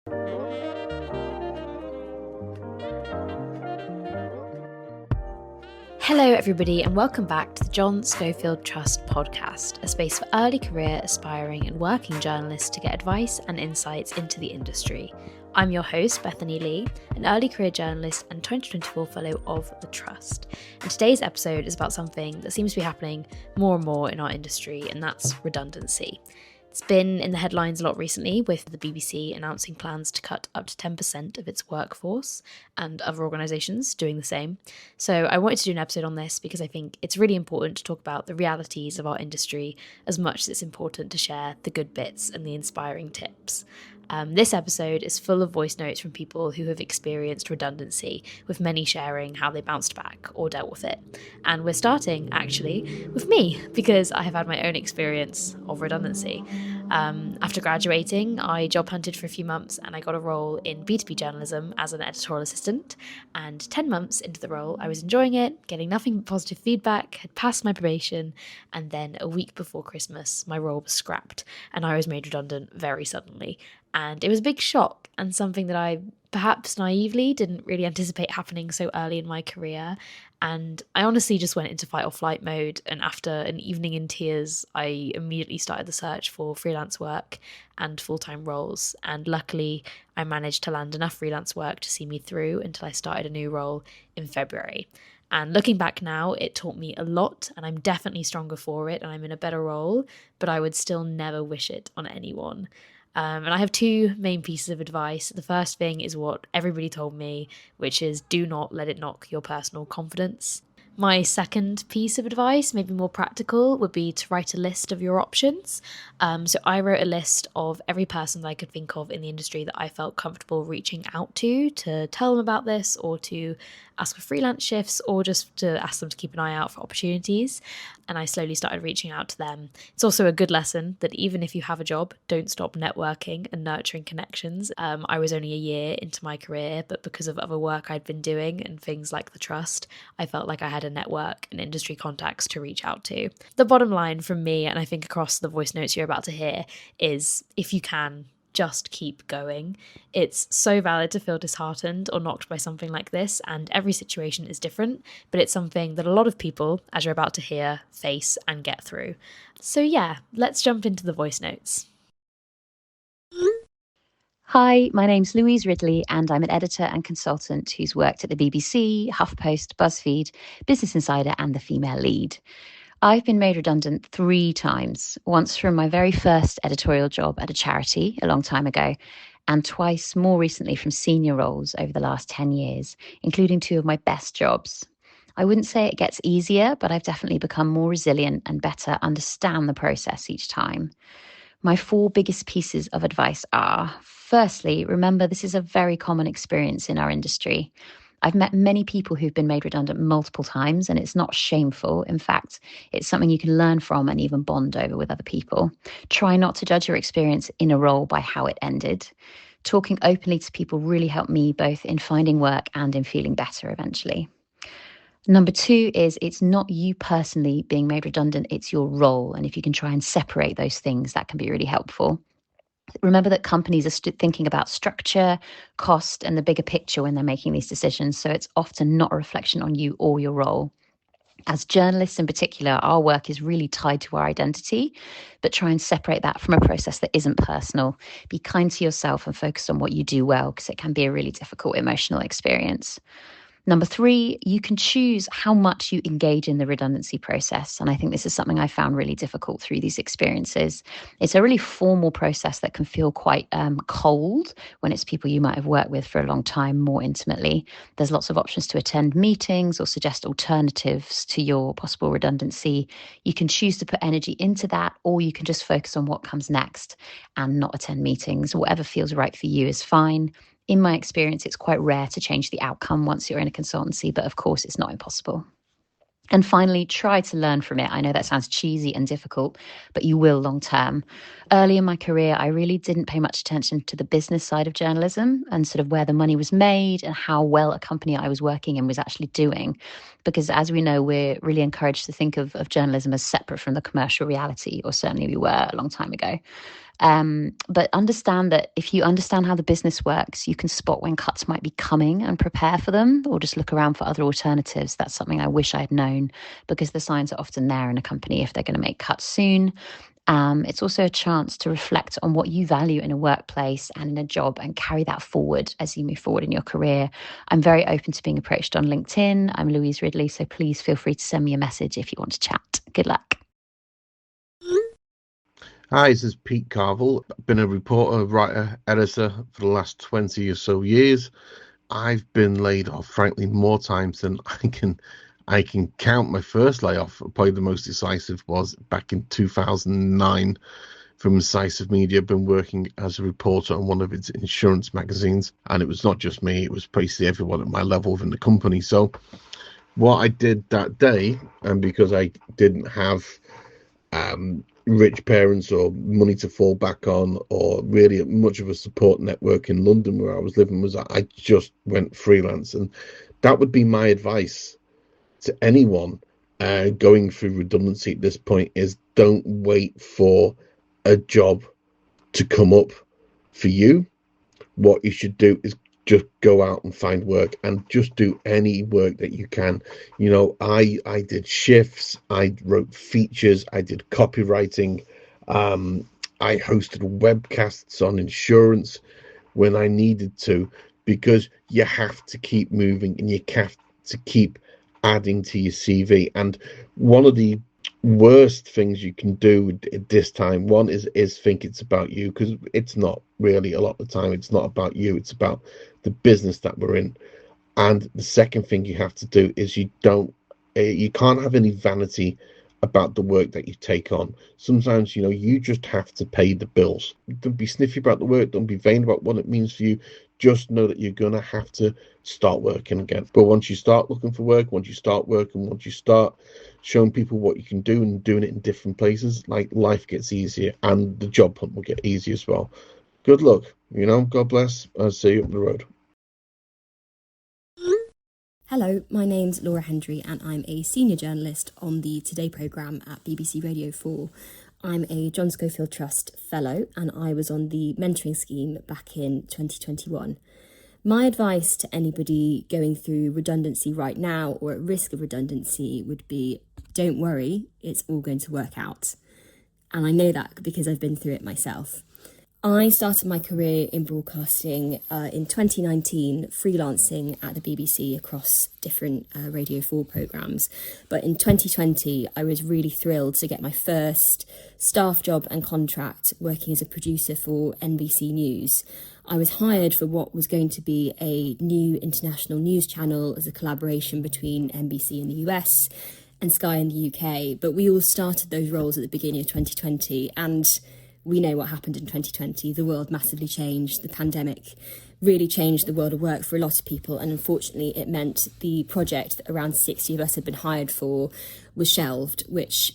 Hello, everybody, and welcome back to the John Schofield Trust Podcast, a space for early career, aspiring, and working journalists to get advice and insights into the industry. I'm your host, Bethany Lee, an early career journalist and 2024 Fellow of the Trust. And today's episode is about something that seems to be happening more and more in our industry, and that's redundancy. It's been in the headlines a lot recently, with the BBC announcing plans to cut up to 10% of its workforce and other organisations doing the same. So I wanted to do an episode on this because I think it's really important to talk about the realities of our industry as much as it's important to share the good bits and the inspiring tips. This episode is full of voice notes from people who have experienced redundancy, with many sharing how they bounced back or dealt with it. And we're starting, actually, with me, because I have had my own experience of redundancy. After graduating, I job hunted for a few months and I got a role in B2B journalism as an editorial assistant. And 10 months into the role, I was enjoying it, getting nothing but positive feedback, had passed my probation, and then a week before Christmas, my role was scrapped and I was made redundant very suddenly. And it was a big shock and something that I perhaps naively didn't really anticipate happening so early in my career. And I honestly just went into fight or flight mode. And after an evening in tears, I immediately started the search for freelance work and full-time roles. And luckily, I managed to land enough freelance work to see me through until I started a new role in February. And looking back now, it taught me a lot, and I'm definitely stronger for it, and I'm in a better role, but I would still never wish it on anyone. And I have two main pieces of advice. The first thing is what everybody told me, which is do not let it knock your personal confidence. My second piece of advice, maybe more practical, would be to write a list of your options. So I wrote a list of every person that I could think of in the industry that I felt comfortable reaching out to tell them about this, or to ask for freelance shifts, or just to ask them to keep an eye out for opportunities. And I slowly started reaching out to them. It's also a good lesson that even if you have a job, don't stop networking and nurturing connections. I was only a year into my career, but because of other work I'd been doing and things like the Trust, I felt like I had a network and industry contacts to reach out to. The bottom line from me, and I think across the voice notes you're about to hear, is if you can, just keep going. It's so valid to feel disheartened or knocked by something like this, and every situation is different, but it's something that a lot of people, as you're about to hear, face and get through. So yeah, let's jump into the voice notes. Hi, my name's Louise Ridley, and I'm an editor and consultant who's worked at the BBC, HuffPost, BuzzFeed, Business Insider, and The Female Lead. I've been made redundant 3 times, once from my very first editorial job at a charity a long time ago, and twice more recently from senior roles over the last 10 years, including 2 of my best jobs. I wouldn't say it gets easier, but I've definitely become more resilient and better understand the process each time. My 4 biggest pieces of advice are, firstly, remember this is a very common experience in our industry. I've met many people who've been made redundant multiple times, and it's not shameful. In fact, it's something you can learn from and even bond over with other people. Try not to judge your experience in a role by how it ended. Talking openly to people really helped me both in finding work and in feeling better eventually. Number 2 is it's not you personally being made redundant, it's your role. And if you can try and separate those things, that can be really helpful. Remember that companies are thinking about structure, cost, and the bigger picture when they're making these decisions. So it's often not a reflection on you or your role. As journalists in particular, our work is really tied to our identity, but try and separate that from a process that isn't personal. Be kind to yourself and focus on what you do well, because it can be a really difficult emotional experience. Number 3, you can choose how much you engage in the redundancy process. And I think this is something I found really difficult through these experiences. It's a really formal process that can feel quite cold when it's people you might have worked with for a long time more intimately. There's lots of options to attend meetings or suggest alternatives to your possible redundancy. You can choose to put energy into that, or you can just focus on what comes next and not attend meetings. Whatever feels right for you is fine. In my experience, it's quite rare to change the outcome once you're in a consultancy, but of course it's not impossible. And finally, try to learn from it. I know that sounds cheesy and difficult, but you will long term. Early in my career, I really didn't pay much attention to the business side of journalism and sort of where the money was made and how well a company I was working in was actually doing. Because as we know, we're really encouraged to think of journalism as separate from the commercial reality, or certainly we were a long time ago. But understand that if you understand how the business works, you can spot when cuts might be coming and prepare for them, or just look around for other alternatives. That's something I wish I had known, because the signs are often there in a company if they're going to make cuts soon. It's also a chance to reflect on what you value in a workplace and in a job, and carry that forward as you move forward in your career. I'm very open to being approached on LinkedIn. I'm Louise Ridley, so please feel free to send me a message if you want to chat. Good luck. Hi, this is Pete Carville. I've been a reporter, writer, editor for the last 20 or so years. I've been laid off, frankly, more times than I can count. My first layoff, probably the most decisive, was back in 2009 from Incisive Media. I've been working as a reporter on one of its insurance magazines, and it was not just me, it was basically everyone at my level within the company. So what I did that day, and because I didn't have rich parents or money to fall back on, or really much of a support network in London where I was living, was I just went freelance. And that would be my advice to anyone going through redundancy at this point, is don't wait for a job to come up for you. What you should do is just go out and find work, and just do any work that you can. I did shifts, I wrote features, I did copywriting, I hosted webcasts on insurance when I needed to, because you have to keep moving and you have to keep adding to your CV. And one of the worst things you can do at this time, one is think it's about you, because it's not really. A lot of the time it's not about you, it's about the business that we're in. And the second thing you have to do is you can't have any vanity about the work that you take on. Sometimes you just have to pay the bills. Don't be sniffy about the work, don't be vain about what it means for you. Just know that you're gonna have to start working again. But once you start looking for work, once you start working, once you start showing people what you can do and doing it in different places, like, life gets easier, and the job hunt will get easier as well. Good luck, God bless. I'll see you up the road. Hello, my name's Laura Hendry, and I'm a senior journalist on the Today programme at BBC Radio 4. I'm a John Schofield Trust Fellow, and I was on the mentoring scheme back in 2021. My advice to anybody going through redundancy right now, or at risk of redundancy, would be, don't worry, it's all going to work out. And I know that because I've been through it myself. I started my career in broadcasting in 2019, freelancing at the BBC across different Radio 4 programmes. But in 2020, I was really thrilled to get my first staff job and contract working as a producer for NBC News. I was hired for what was going to be a new international news channel as a collaboration between NBC in the US and Sky in the UK. But we all started those roles at the beginning of 2020, and we know what happened in 2020. The world massively changed. The pandemic really changed the world of work for a lot of people. And unfortunately, it meant the project that around 60 of us had been hired for was shelved, which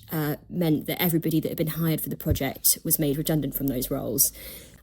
meant that everybody that had been hired for the project was made redundant from those roles.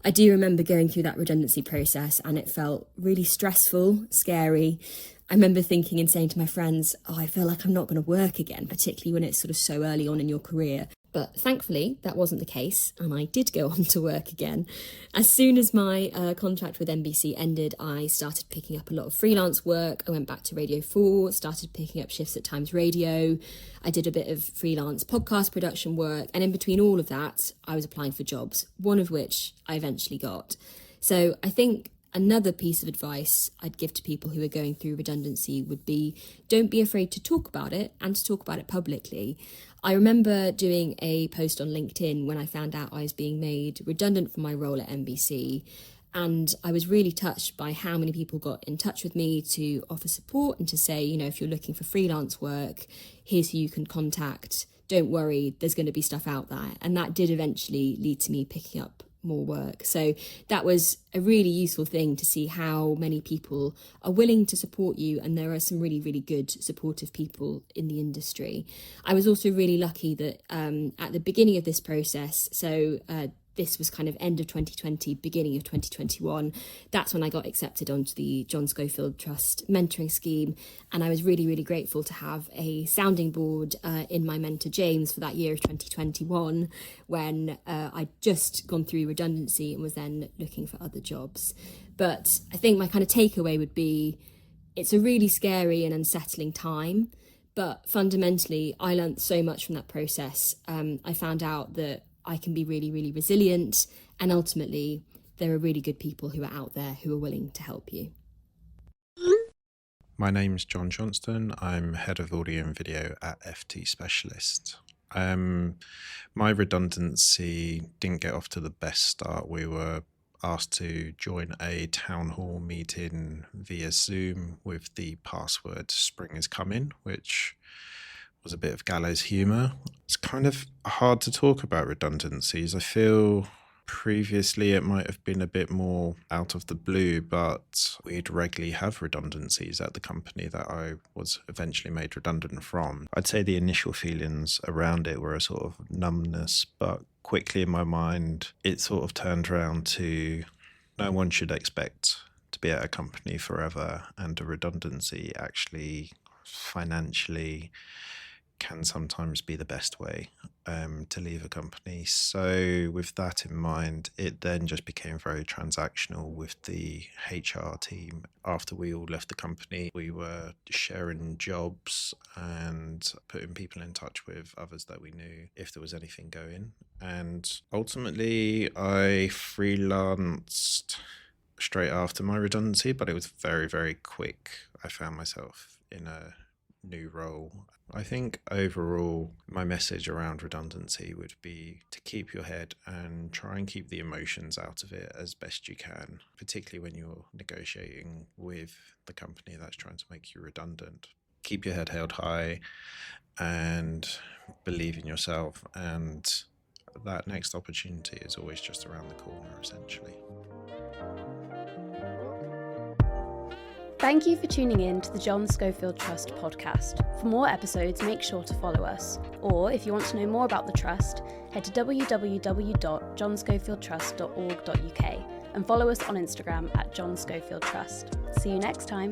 I do remember going through that redundancy process, and it felt really stressful, scary. I remember thinking and saying to my friends, I feel like I'm not going to work again, particularly when it's sort of so early on in your career. But thankfully, that wasn't the case, and I did go on to work again. As soon as my contract with NBC ended, I started picking up a lot of freelance work. I went back to Radio 4, started picking up shifts at Times Radio. I did a bit of freelance podcast production work, and in between all of that, I was applying for jobs, one of which I eventually got. So I think another piece of advice I'd give to people who are going through redundancy would be, don't be afraid to talk about it, and to talk about it publicly. I remember doing a post on LinkedIn when I found out I was being made redundant from my role at NBC, and I was really touched by how many people got in touch with me to offer support and to say, if you're looking for freelance work, here's who you can contact. Don't worry, there's going to be stuff out there. And that did eventually lead to me picking up more work. So that was a really useful thing to see how many people are willing to support you, and there are some really, really good supportive people in the industry. I was also really lucky that at the beginning of this process, so this was kind of end of 2020, beginning of 2021. That's when I got accepted onto the John Schofield Trust mentoring scheme. And I was really, really grateful to have a sounding board in my mentor, James, for that year of 2021, when I'd just gone through redundancy and was then looking for other jobs. But I think my kind of takeaway would be, it's a really scary and unsettling time. But fundamentally, I learned so much from that process. I found out that I can be really, really resilient. And ultimately, there are really good people who are out there who are willing to help you. My name's John Johnston. I'm head of audio and video at FT Specialist. My redundancy didn't get off to the best start. We were asked to join a town hall meeting via Zoom with the password "Spring is coming," which was a bit of gallows humour. It's kind of hard to talk about redundancies. I feel previously it might have been a bit more out of the blue, but we'd regularly have redundancies at the company that I was eventually made redundant from. I'd say the initial feelings around it were a sort of numbness, but quickly in my mind, it sort of turned around to no one should expect to be at a company forever, and a redundancy actually financially can sometimes be the best way to leave a company. So with that in mind, it then just became very transactional with the HR team. After we all left the company, we were sharing jobs and putting people in touch with others that we knew if there was anything going. And ultimately, I freelanced straight after my redundancy, but it was very, very quick. I found myself in a new role. I think overall my message around redundancy would be to keep your head and try and keep the emotions out of it as best you can, particularly when you're negotiating with the company that's trying to make you redundant. Keep your head held high and believe in yourself, and that next opportunity is always just around the corner, essentially. Thank you for tuning in to the John Schofield Trust podcast. For more episodes, make sure to follow us. Or if you want to know more about the Trust, head to www.johnscofieldtrust.org.uk and follow us on Instagram at John Schofield Trust. See you next time.